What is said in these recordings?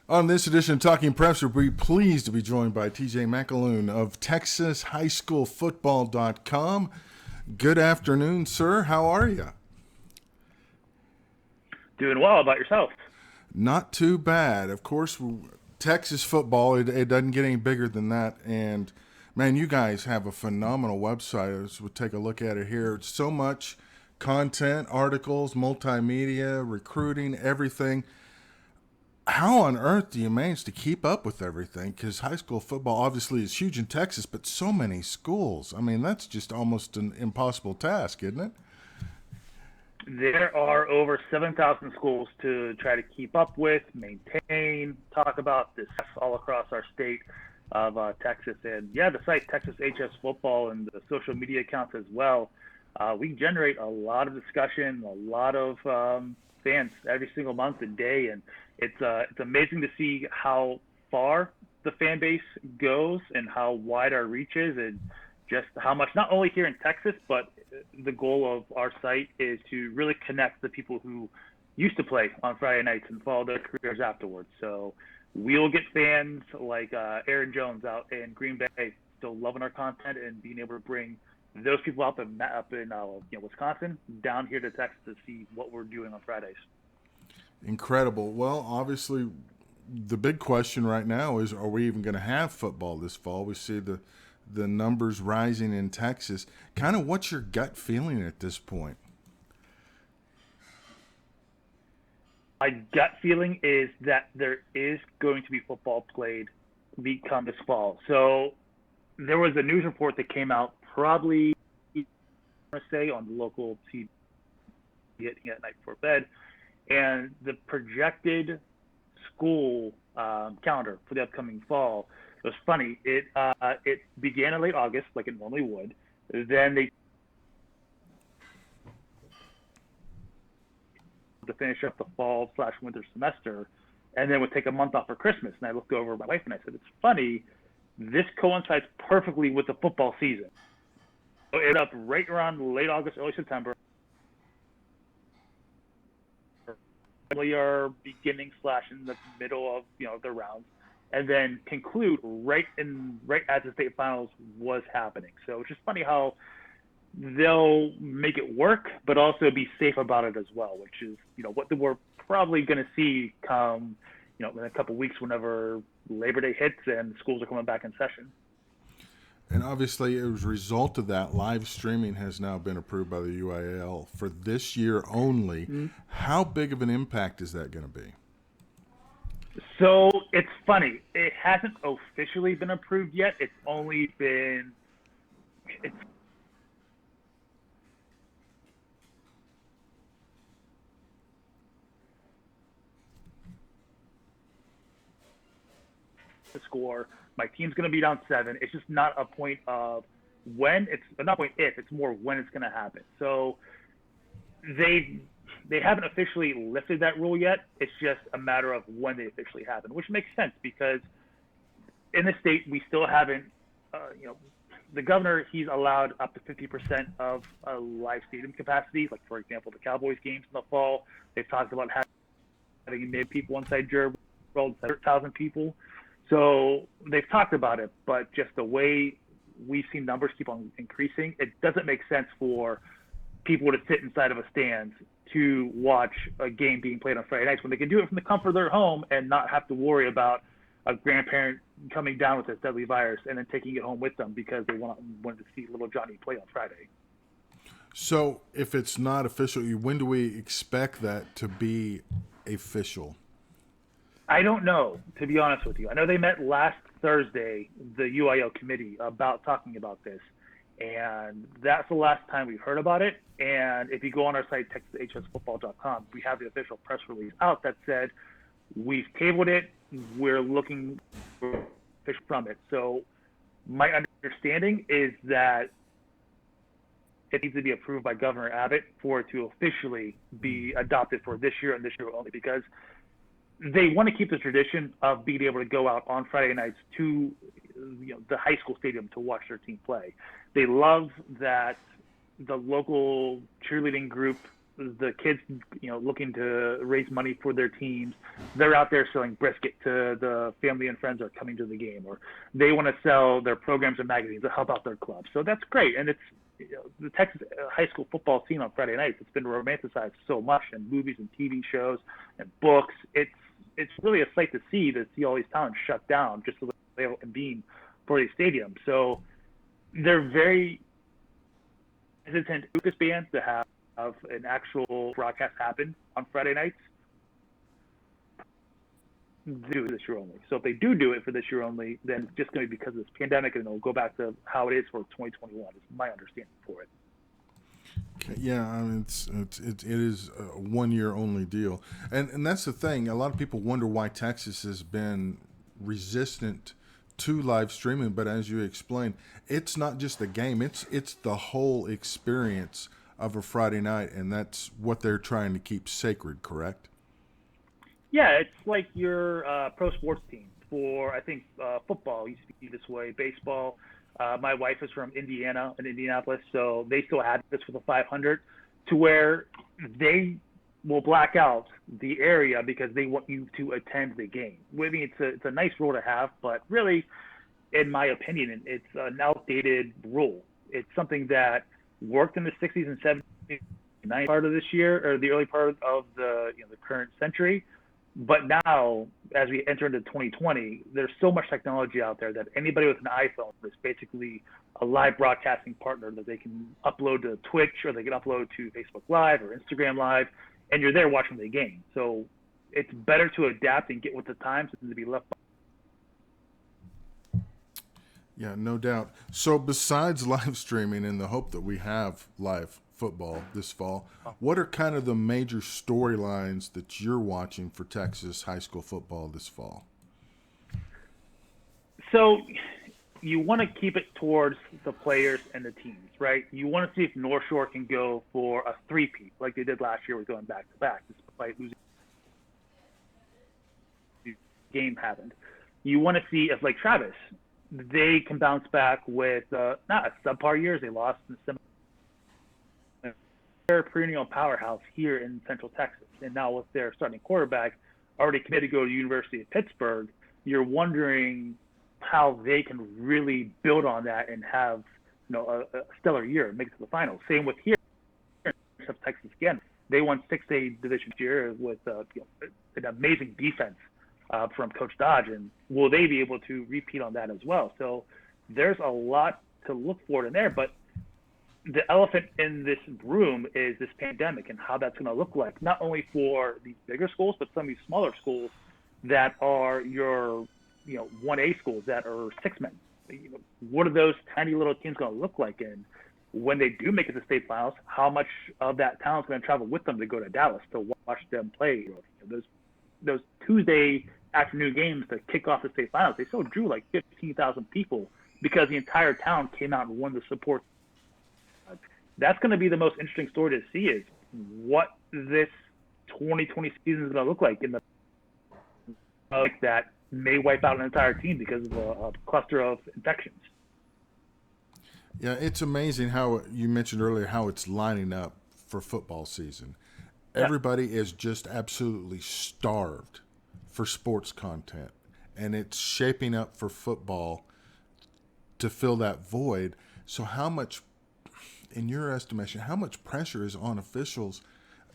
On this edition of Talking Preps, we're pleased to be joined by TJ McAloon of TexasHighSchoolFootball.com. Good afternoon, sir. How are you? Doing well. How about yourself? Not too bad. Of course, Texas football, it doesn't get any bigger than that. And, man, you guys have a phenomenal website. As we'll take a look at it here. It's so much content, articles, multimedia, recruiting, everything. How on earth do you manage to keep up with everything? Because high school football obviously is huge in Texas, but so many schools. I mean, that's just almost an impossible task, isn't it? There are over 7,000 schools to try to keep up with, maintain, talk about this all across our state of Texas. And yeah, the site Texas HS Football and the social media accounts as well. We generate a lot of discussion, a lot of fans every single month and day, and it's amazing to see how far the fan base goes and how wide our reach is, and just how much, not only here in Texas, but the goal of our site is to really connect the people who used to play on Friday nights and follow their careers afterwards. So we'll get fans like Aaron Jones out in Green Bay still loving our content and being able to bring those people up in Wisconsin down here to Texas to see what we're doing on Fridays. Incredible. Well, obviously, the big question right now is, are we even going to have football this fall? We see the numbers rising in Texas. Kind of what's your gut feeling at this point? My gut feeling is that there is going to be football played come this fall. So there was a news report that came out probably, I want to say, on the local TV at night before bed, and the projected school calendar for the upcoming fall. It was funny. It began in late August, like it normally would. Then they to finish up the fall/winter semester, and then would take a month off for Christmas. And I looked over at my wife and I said, "It's funny. This coincides perfectly with the football season." So it ended up right around late August, early September. We are beginning / in the middle of the rounds, and then conclude right as the state finals was happening. So it's just funny how they'll make it work, but also be safe about it as well, which is what we're probably going to see come in a couple of weeks whenever Labor Day hits and schools are coming back in session. And obviously, as a result of that, live streaming has now been approved by the UIL for this year only. Mm-hmm. How big of an impact is that going to be? So it's funny. It hasn't officially been approved yet. It's only been the score. My team's going to be down 7. It's just not a point of when. It's not a point if. It's more when it's going to happen. So they haven't officially lifted that rule yet. It's just a matter of when they officially happen, which makes sense because in the state we still haven't. The governor, he's allowed up to 50% of a live stadium capacity. Like for example, the Cowboys games in the fall. They've talked about having maybe people inside Gerald, 100,000 people. So they've talked about it, but just the way we've seen numbers keep on increasing, it doesn't make sense for people to sit inside of a stand to watch a game being played on Friday nights when they can do it from the comfort of their home and not have to worry about a grandparent coming down with this deadly virus and then taking it home with them because they wanted to see little Johnny play on Friday. So if it's not official, when do we expect that to be official? I don't know, to be honest with you. I know they met last Thursday, the UIL committee, about talking about this. And that's the last time we've heard about it. And if you go on our site, TexasHSFootball.com, we have the official press release out that said, we've tabled it, we're looking for fish from it. So my understanding is that it needs to be approved by Governor Abbott for it to officially be adopted for this year and this year only, because they want to keep the tradition of being able to go out on Friday nights to the high school stadium to watch their team play. They love that the local cheerleading group the kids, looking to raise money for their teams, they're out there selling brisket to the family and friends that are coming to the game, or they want to sell their programs and magazines to help out their club. So that's great, and it's the Texas high school football scene on Friday nights. It's been romanticized so much in movies and TV shows and books. It's really a sight to see all these towns shut down just so they can convene for these stadiums. So they're very hesitant Lucas bands to have an actual broadcast happen on Friday nights. They do it this year only. So if they do it for this year only, then it's just going to be because of this pandemic, and it'll go back to how it is for 2021. Is my understanding for it. Okay, yeah, I mean, it is a 1 year only deal, and that's the thing. A lot of people wonder why Texas has been resistant to live streaming, but as you explained, it's not just the game; it's the whole experience of a Friday night, and that's what they're trying to keep sacred. Correct? Yeah, it's like your pro sports team. For I think football used to be this way. Baseball. My wife is from Indiana and Indianapolis, so they still have this for the 500, to where they will black out the area because they want you to attend the game. I mean, it's a nice rule to have, but really, in my opinion, it's an outdated rule. It's something that worked in the 60s and 70s, 90s part of this year, or the early part of the current century. But now, as we enter into 2020, there's so much technology out there that anybody with an iPhone is basically a live broadcasting partner that they can upload to Twitch, or they can upload to Facebook Live or Instagram Live, and you're there watching the game. So it's better to adapt and get with the times than to be left behind. Yeah, no doubt. So besides live streaming and the hope that we have live football this fall, what are kind of the major storylines that you're watching for Texas high school football this fall? So you want to keep it towards the players and the teams, right? You want to see if North Shore can go for a three-peat like they did last year with going back-to-back despite losing the game happened. You want to see if, like Travis, they can bounce back with not a subpar years. They lost in the they're a perennial powerhouse here in Central Texas, and now with their starting quarterback already committed to go to the University of Pittsburgh, you're wondering how they can really build on that and have a stellar year and make it to the finals. Same with here in Texas again. They won 6A division this year with an amazing defense from Coach Dodge, and will they be able to repeat on that as well? So there's a lot to look forward in there, but the elephant in this room is this pandemic and how that's going to look like, not only for these bigger schools, but some of these smaller schools that are your 1A schools that are six men. What are those tiny little teams going to look like? And when they do make it to state finals, how much of that talent is going to travel with them to go to Dallas to watch them play? Those Tuesday afternoon games to kick off the state finals, they still drew like 15,000 people because the entire town came out and wanted to support. That's going to be the most interesting story to see, is what this 2020 season is going to look like in the that may wipe out an entire team because of a cluster of infections. Yeah, it's amazing how you mentioned earlier how it's lining up for football season. Everybody is just absolutely starved for sports content, and it's shaping up for football to fill that void. So how much, in your estimation, how much pressure is on officials?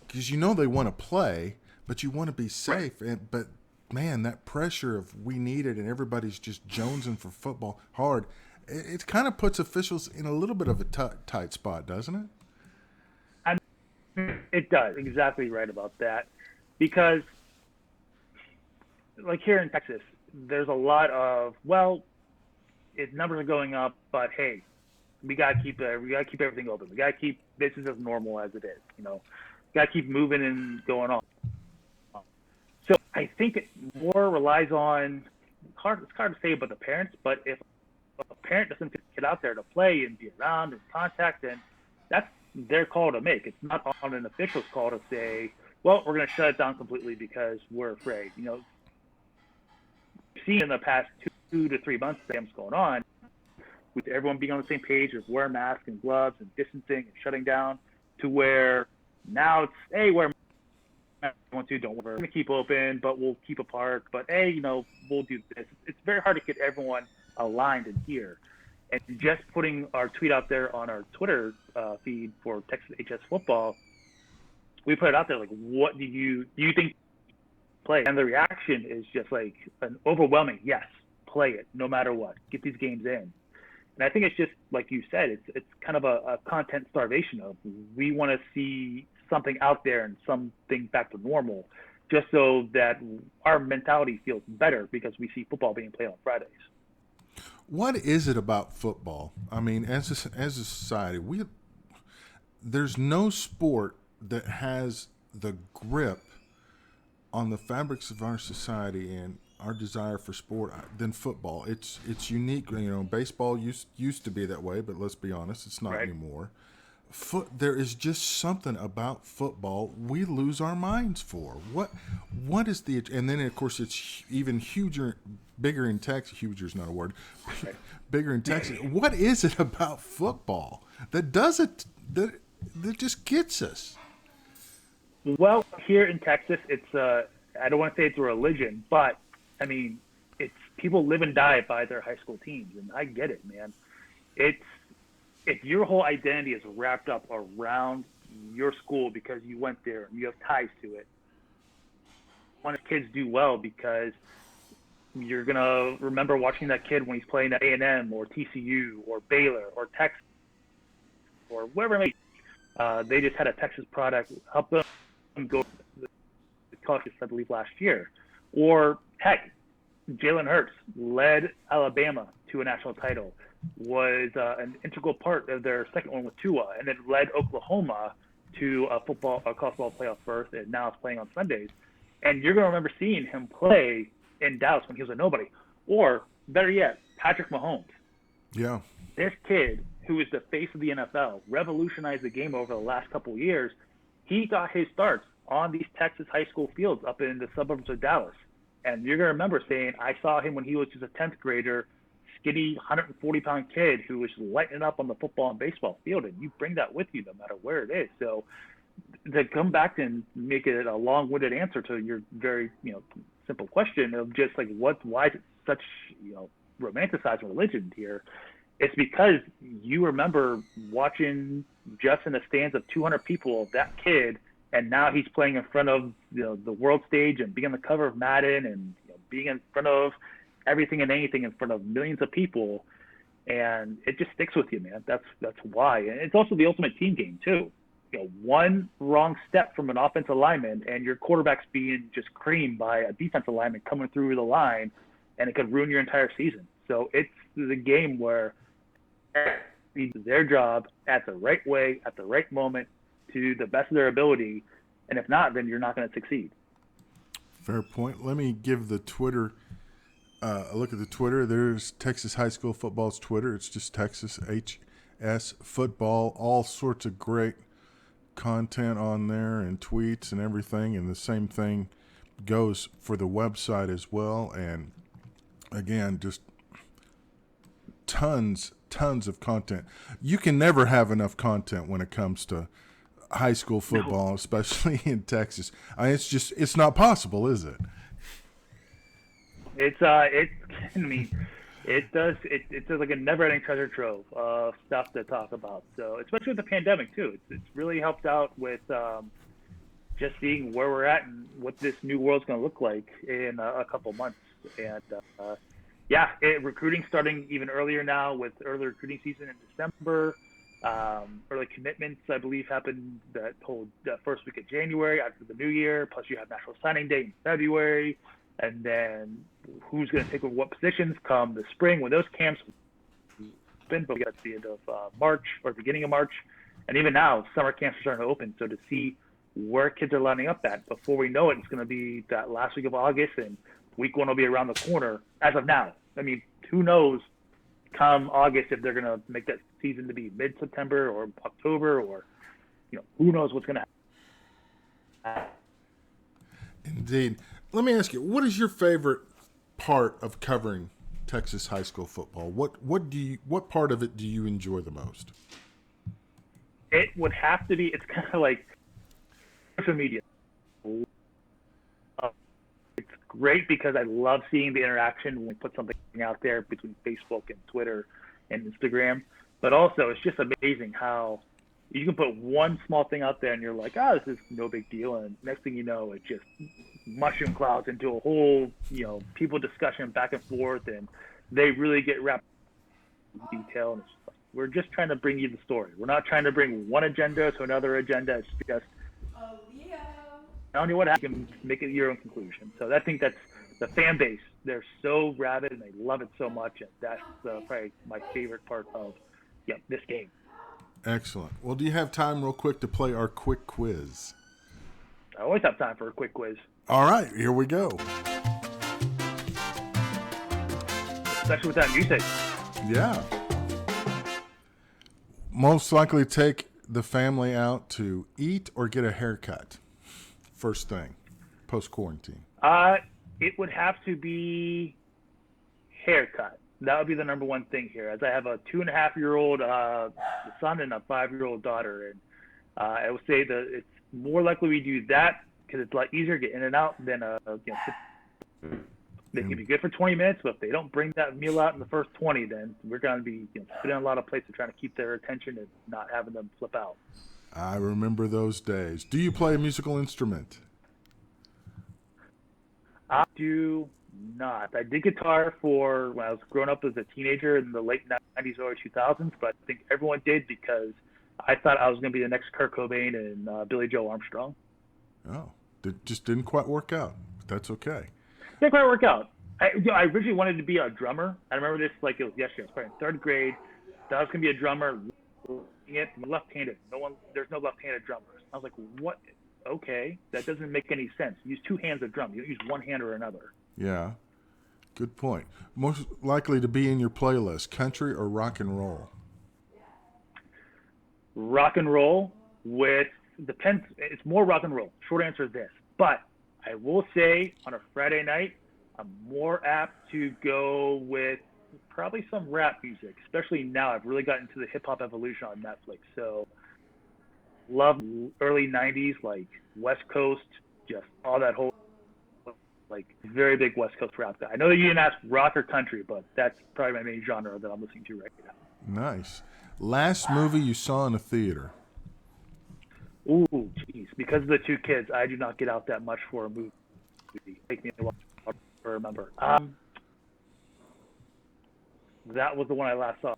Because they want to play, but you want to be safe. But man, that pressure of we need it and everybody's just jonesing for football hard, it kind of puts officials in a little bit of a tight spot, doesn't it? It does. Exactly right about that. Because, like here in Texas, there's a lot of, numbers are going up, but hey, we gotta keep everything open. We gotta keep business as normal as it is. Gotta keep moving and going on. So I think it more relies on. It's hard to say about the parents, but if a parent doesn't get out there to play and be around and contact, then that's their call to make. It's not on an official's call to say, well, we're going to shut it down completely because we're afraid. We've seen in the past 2 to 3 months what's going on, with everyone being on the same page of wearing masks and gloves and distancing and shutting down, to where Now it's, hey, we're want to, don't worry. We're going to keep open, but we'll keep a park. But hey, we'll do this. It's very hard to get everyone aligned in here. And just putting our tweet out there on our Twitter feed for Texas HS football, we put it out there like, what do you think play? And the reaction is just like an overwhelming yes, play it no matter what. Get these games in. And I think it's just like you said, it's kind of a content starvation of we want to see something out there and something back to normal, just so that our mentality feels better because we see football being played on Fridays. What is it about football? I mean, as a society, there's no sport that has the grip on the fabrics of our society and our desire for sport than football. It's unique. Baseball used to be that way, but let's be honest, it's not Right. anymore. There is just something about football we lose our minds for. What is the, and then of course it's even bigger in Texas. Huger is not a word. Bigger in Texas. What is it about football that does it that just gets us? Well, here in Texas, it's I don't want to say it's a religion, but I mean, it's people live and die by their high school teams, and I get it, man. It's if your whole identity is wrapped up around your school because you went there and you have ties to it. Want kids do well because you're gonna remember watching that kid when he's playing at A&M or TCU or Baylor or Texas or wherever it may be. They just had a Texas product help them go to the college, I believe, last year. Or heck, Jalen Hurts led Alabama to a national title, was an integral part of their second one with Tua, and then led Oklahoma to a college football playoff berth, and now it's playing on Sundays. And you're going to remember seeing him play in Dallas when he was a nobody. Or, better yet, Patrick Mahomes. Yeah. This kid, who is the face of the NFL, revolutionized the game over the last couple of years. He got his starts on these Texas high school fields up in the suburbs of Dallas. And you're going to remember saying, I saw him when he was just a 10th grader, skinny, 140-pound kid who was lighting up on the football and baseball field. And you bring that with you no matter where it is. So to come back and make it a long-winded answer to your very, simple question of just like why is it such, romanticized religion here? It's because you remember watching just in the stands of 200 people that kid, and now he's playing in front of the world stage and being on the cover of Madden and being in front of everything and anything in front of millions of people, and it just sticks with you, man. That's why. And it's also the ultimate team game too. One wrong step from an offensive lineman and your quarterback's being just creamed by a defensive lineman coming through the line, and it could ruin your entire season. So it's the game where do their job at the right way, at the right moment, to the best of their ability, and if not, then you're not going to succeed. Fair point. Let me give the Twitter a look at the Twitter. There's Texas High School Football's Twitter. It's just Texas HS Football. All sorts of great content on there and tweets and everything, and the same thing goes for the website as well. And again, just tons of content. You can never have enough content when it comes to high school football, no. Especially in Texas. It's not possible, is it? It's like a never-ending treasure trove of stuff to talk about. So, especially with the pandemic too, it's really helped out with just seeing where we're at and what this new world's going to look like in a couple months. And recruiting starting even earlier now with early recruiting season in December. Early commitments, I believe, happened that first week of January after the new year. Plus, you have National Signing Day in February, and then who's going to take over what positions come the spring when those camps open. But we get at the end of March or beginning of March, and even now, summer camps are starting to open. So to see where kids are lining up at before we know it, it's going to be that last week of August, and week one will be around the corner. As of now, I mean, who knows? Come August, if they're going to make that season to be mid-September or October, or who knows what's going to happen. Indeed. Let me ask you, what is your favorite part of covering Texas high school football? What part of it do you enjoy the most? It would have to be. It's kind of like social media. It's great because I love seeing the interaction when we put something out there between Facebook and Twitter and Instagram. But also, it's just amazing how you can put one small thing out there and you're like, oh, this is no big deal. And next thing you know, it just mushroom clouds into a whole, people discussion back and forth. And they really get wrapped in detail. And we're just trying to bring you the story. We're not trying to bring one agenda to another agenda. It's just telling you what happened, you can make it your own conclusion. So I think that's the fan base. They're so rabid and they love it so much. And that's probably my favorite part of this game. Excellent. Well, do you have time real quick to play our quick quiz? I always have time for a quick quiz. All right, here we go. Especially with that music. Yeah. Most likely take the family out to eat or get a haircut? First thing, post-quarantine. It would have to be haircut. That would be the number one thing here, as I have a 2.5-year-old son and a 5-year-old daughter. And I would say that it's more likely we do that because it's a lot easier to get in and out than they can be good for 20 minutes, but if they don't bring that meal out in the first 20, then we're going to be spending a lot of places trying to keep their attention and not having them flip out. I remember those days. Do you play a musical instrument? I do not. I did guitar for when I was growing up as a teenager in the late 90s, early 2000s, but I think everyone did because I thought I was going to be the next Kurt Cobain and Billy Joe Armstrong. Oh, it just didn't quite work out, but that's okay. Didn't quite work out. I originally wanted to be a drummer. I remember this like it was yesterday. I was probably in third grade. Thought I was going to be a drummer. I'm left-handed. There's no left-handed drummers. I was like, what? Okay, that doesn't make any sense. Use two hands to drum. You don't use one hand or another. Yeah, good point. Most likely to be in your playlist, country or rock and roll? Rock and roll depends. It's more rock and roll. Short answer is this. But I will say on a Friday night, I'm more apt to go with probably some rap music, especially now. I've really gotten into the hip-hop evolution on Netflix. So love early 90s, like West Coast, just all that whole, like, very big West Coast rap guy. I know that you didn't ask rock or country, but that's probably my main genre that I'm listening to right now. Nice. Last movie you saw in a theater? Ooh, jeez. Because of the two kids, I do not get out that much for a movie. Make me remember. That was the one I last saw.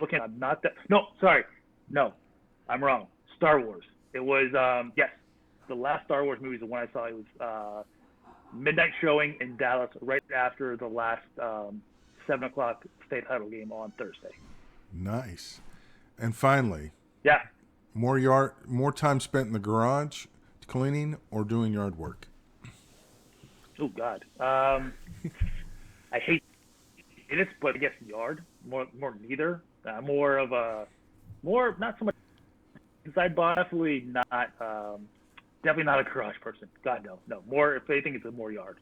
Looking at not that. No, sorry. No, I'm wrong. Star Wars. It was yes, the last Star Wars movie is the one I saw. It was midnight showing in Dallas right after the last 7:00 state title game on Thursday. Nice. And finally, yeah, more time spent in the garage cleaning or doing yard work? Oh God, I hate it, but I guess yard more neither. More of a not so much inside, but definitely not a garage person. God no. More if anything, it's a more yard.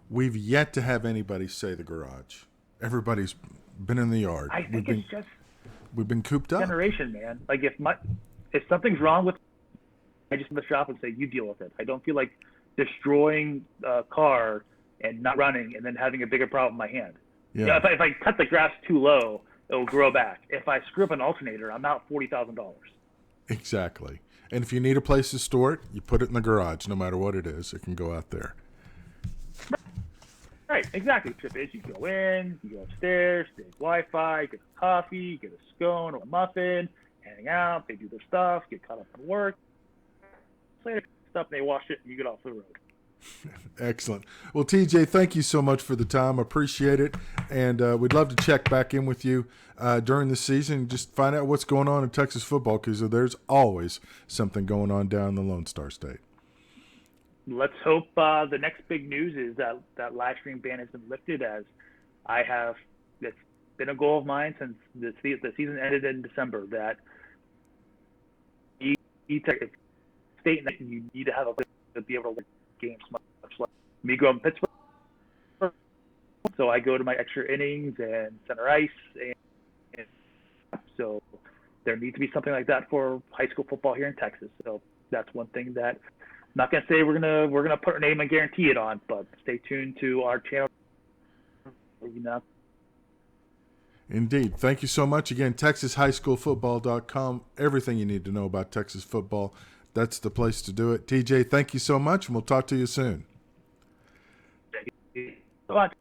We've yet to have anybody say the garage. Everybody's been in the yard. I think it's just we've been cooped up. Generation, man. Like if something's wrong with, I just in the shop and say you deal with it. I don't feel like destroying a car and not running and then having a bigger problem in my hand. Yeah. If I cut the grass too low, it will grow back. If I screw up an alternator, I'm out $40,000. Exactly. And if you need a place to store it, you put it in the garage. No matter what it is, it can go out there. Right, exactly. The trip is you go in, you go upstairs, they have Wi-Fi, get a coffee, get a scone or a muffin, hang out, they do their stuff, get caught up on work. Later, stuff, they wash it, and you get off the road. Excellent. Well, TJ, thank you so much for the time. Appreciate it. And we'd love to check back in with you during the season, just find out what's going on in Texas football, because there's always something going on down in the Lone Star State. Let's hope the next big news is that live stream ban has been lifted, as it's been a goal of mine since the season ended in December, that state you need to have a place to be able to win games much like me growing up in Pittsburgh. So I go to my extra innings and center ice, and so there needs to be something like that for high school football here in Texas. So that's one thing that I'm not gonna say we're gonna put our name and guarantee it on, but stay tuned to our channel. Indeed. Thank you so much. Again, TexasHighSchoolFootball.com. Everything you need to know about Texas football. That's the place to do it. TJ, thank you so much, and we'll talk to you soon. Thank you so much.